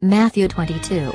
Matthew 22.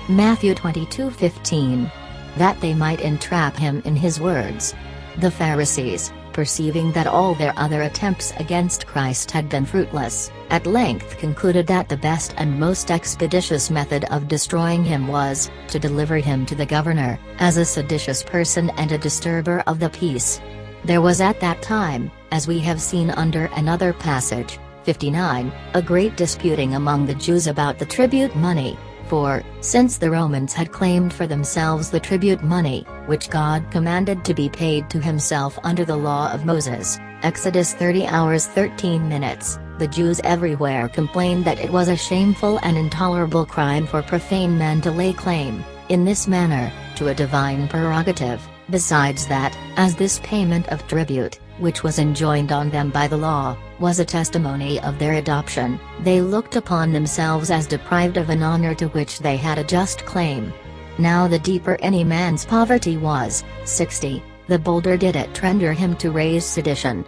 Matthew 22:15. That they might entrap him in his words. The Pharisees, perceiving that all their other attempts against Christ had been fruitless, at length concluded that the best and most expeditious method of destroying him was, to deliver him to the governor, as a seditious person and a disturber of the peace. There was at that time, as we have seen under another passage, 59, a great disputing among the Jews about the tribute money. For, since the Romans had claimed for themselves the tribute money, which God commanded to be paid to himself under the law of Moses, Exodus 30:13, the Jews everywhere complained that it was a shameful and intolerable crime for profane men to lay claim, in this manner, to a divine prerogative. Besides that, as this payment of tribute, which was enjoined on them by the law, was a testimony of their adoption, they looked upon themselves as deprived of an honor to which they had a just claim. Now the deeper any man's poverty was, 60, the bolder did it render him to raise sedition.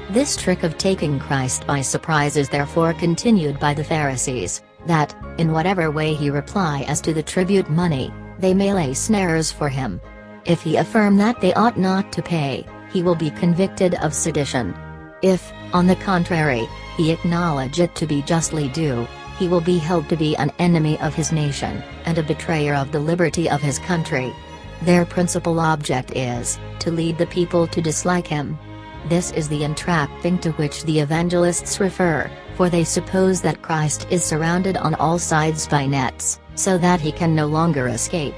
This trick of taking Christ by surprise is therefore continued by the Pharisees, that, in whatever way he reply as to the tribute money, they may lay snares for him. If he affirm that they ought not to pay, he will be convicted of sedition. If, on the contrary, he acknowledge it to be justly due, he will be held to be an enemy of his nation, and a betrayer of the liberty of his country. Their principal object is, to lead the people to dislike him. This is the entrapping to which the evangelists refer, for they suppose that Christ is surrounded on all sides by nets, so that he can no longer escape.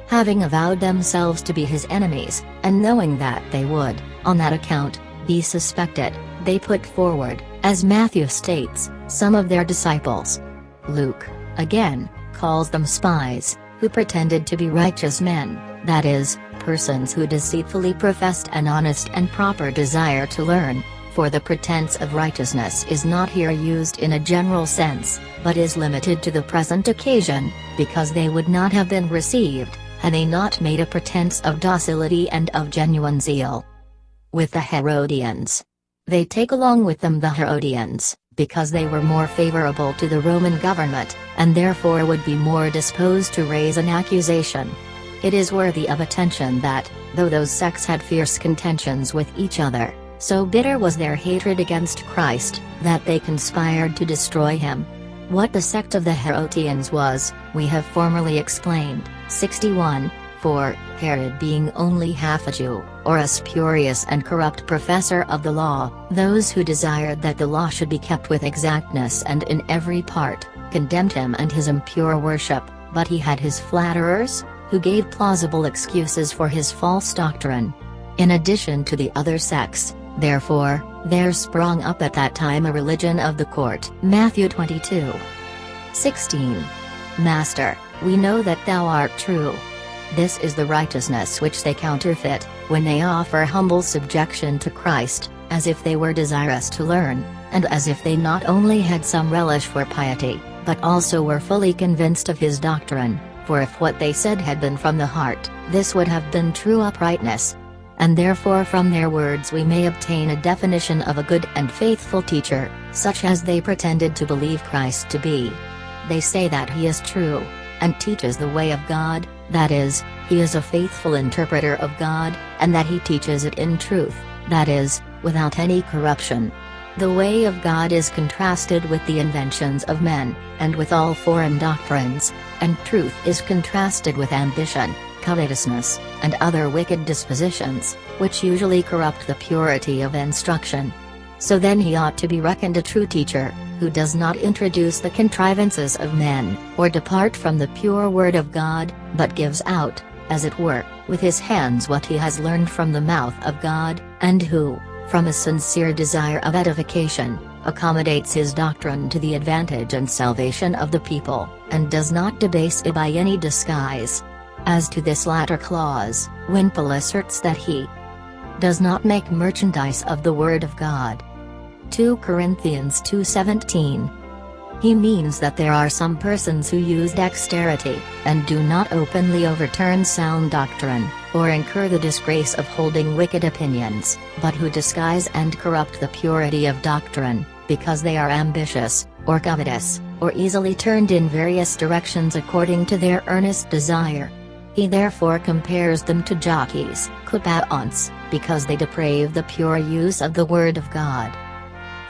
Having avowed themselves to be his enemies, and knowing that they would, on that account, be suspected, they put forward, as Matthew states, some of their disciples. Luke, again, calls them spies, who pretended to be righteous men, that is, persons who deceitfully professed an honest and proper desire to learn, for the pretense of righteousness is not here used in a general sense, but is limited to the present occasion, because they would not have been received, had they not made a pretense of docility and of genuine zeal. With the Herodians. They take along with them the Herodians, because they were more favorable to the Roman government, and therefore would be more disposed to raise an accusation. It is worthy of attention that, though those sects had fierce contentions with each other, so bitter was their hatred against Christ, that they conspired to destroy him. What the sect of the Herodians was, we have formerly explained, 61, for, Herod being only half a Jew, or a spurious and corrupt professor of the law, those who desired that the law should be kept with exactness and in every part, condemned him and his impure worship, but he had his flatterers, who gave plausible excuses for his false doctrine. In addition to the other sects, therefore, there sprung up at that time a religion of the court. Matthew 22:16. Master, we know that thou art true. This is the righteousness which they counterfeit, when they offer humble subjection to Christ, as if they were desirous to learn, and as if they not only had some relish for piety, but also were fully convinced of his doctrine, for if what they said had been from the heart, this would have been true uprightness. And therefore from their words we may obtain a definition of a good and faithful teacher, such as they pretended to believe Christ to be. They say that he is true, and teaches the way of God, that is, he is a faithful interpreter of God, and that he teaches it in truth, that is, without any corruption. The way of God is contrasted with the inventions of men, and with all foreign doctrines, and truth is contrasted with ambition, covetousness, and other wicked dispositions, which usually corrupt the purity of instruction. So then he ought to be reckoned a true teacher, who does not introduce the contrivances of men, or depart from the pure word of God, but gives out, as it were, with his hands what he has learned from the mouth of God, and who, from a sincere desire of edification, accommodates his doctrine to the advantage and salvation of the people, and does not debase it by any disguise. As to this latter clause, Wimpole asserts that he does not make merchandise of the word of God. 2 Corinthians 2:17. He means that there are some persons who use dexterity, and do not openly overturn sound doctrine, or incur the disgrace of holding wicked opinions, but who disguise and corrupt the purity of doctrine, because they are ambitious, or covetous, or easily turned in various directions according to their earnest desire. He therefore compares them to jockeys, kupaons, because they deprave the pure use of the word of God.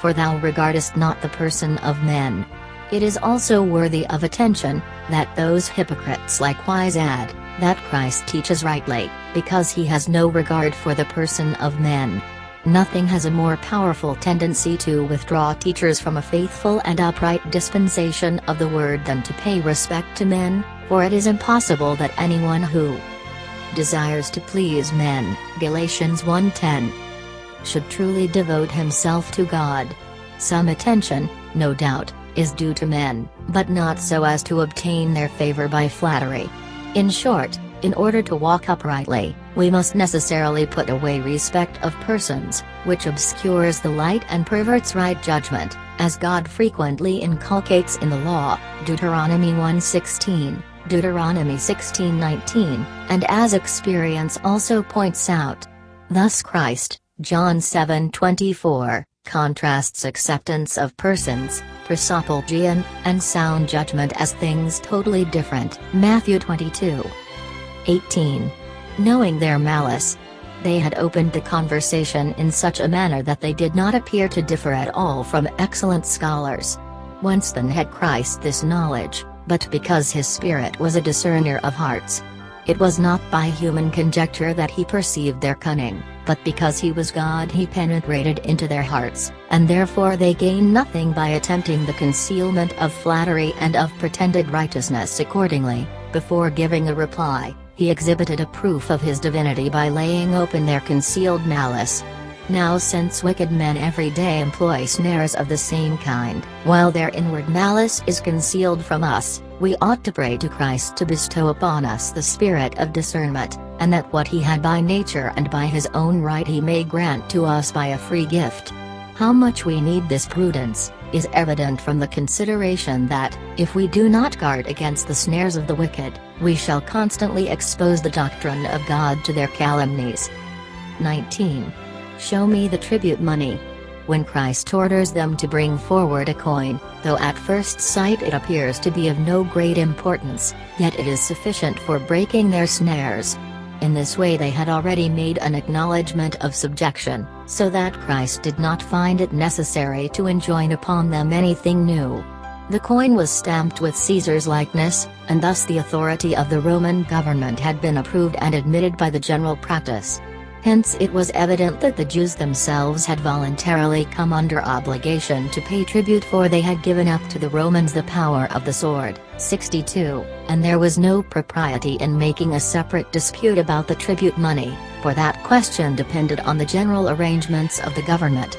For thou regardest not the person of men. It is also worthy of attention, that those hypocrites likewise add, that Christ teaches rightly, because he has no regard for the person of men. Nothing has a more powerful tendency to withdraw teachers from a faithful and upright dispensation of the word than to pay respect to men, for it is impossible that anyone who desires to please men, Galatians 1:10, should truly devote himself to God. Some attention, no doubt, is due to men, but not so as to obtain their favor by flattery. In short, in order to walk uprightly, we must necessarily put away respect of persons, which obscures the light and perverts right judgment, as God frequently inculcates in the law, Deuteronomy 1:16, Deuteronomy 16:19, and as experience also points out. Thus Christ, John 7:24, contrasts acceptance of persons, prosopolgion, and sound judgment as things totally different. Matthew 22:18. Knowing their malice, they had opened the conversation in such a manner that they did not appear to differ at all from excellent scholars. Whence then had Christ this knowledge, but because his Spirit was a discerner of hearts? It was not by human conjecture that he perceived their cunning, but because he was God he penetrated into their hearts, and therefore they gained nothing by attempting the concealment of flattery and of pretended righteousness. Accordingly, before giving a reply, he exhibited a proof of his divinity by laying open their concealed malice. Now since wicked men every day employ snares of the same kind, while their inward malice is concealed from us, we ought to pray to Christ to bestow upon us the spirit of discernment, and that what he had by nature and by his own right he may grant to us by a free gift. How much we need this prudence, is evident from the consideration that, if we do not guard against the snares of the wicked, we shall constantly expose the doctrine of God to their calumnies. 19. Show me the tribute money. When Christ orders them to bring forward a coin, though at first sight it appears to be of no great importance, yet it is sufficient for breaking their snares. In this way they had already made an acknowledgment of subjection, so that Christ did not find it necessary to enjoin upon them anything new. The coin was stamped with Caesar's likeness, and thus the authority of the Roman government had been approved and admitted by the general practice. Hence it was evident that the Jews themselves had voluntarily come under obligation to pay tribute, for they had given up to the Romans the power of the sword. 62, and there was no propriety in making a separate dispute about the tribute money, for that question depended on the general arrangements of the government.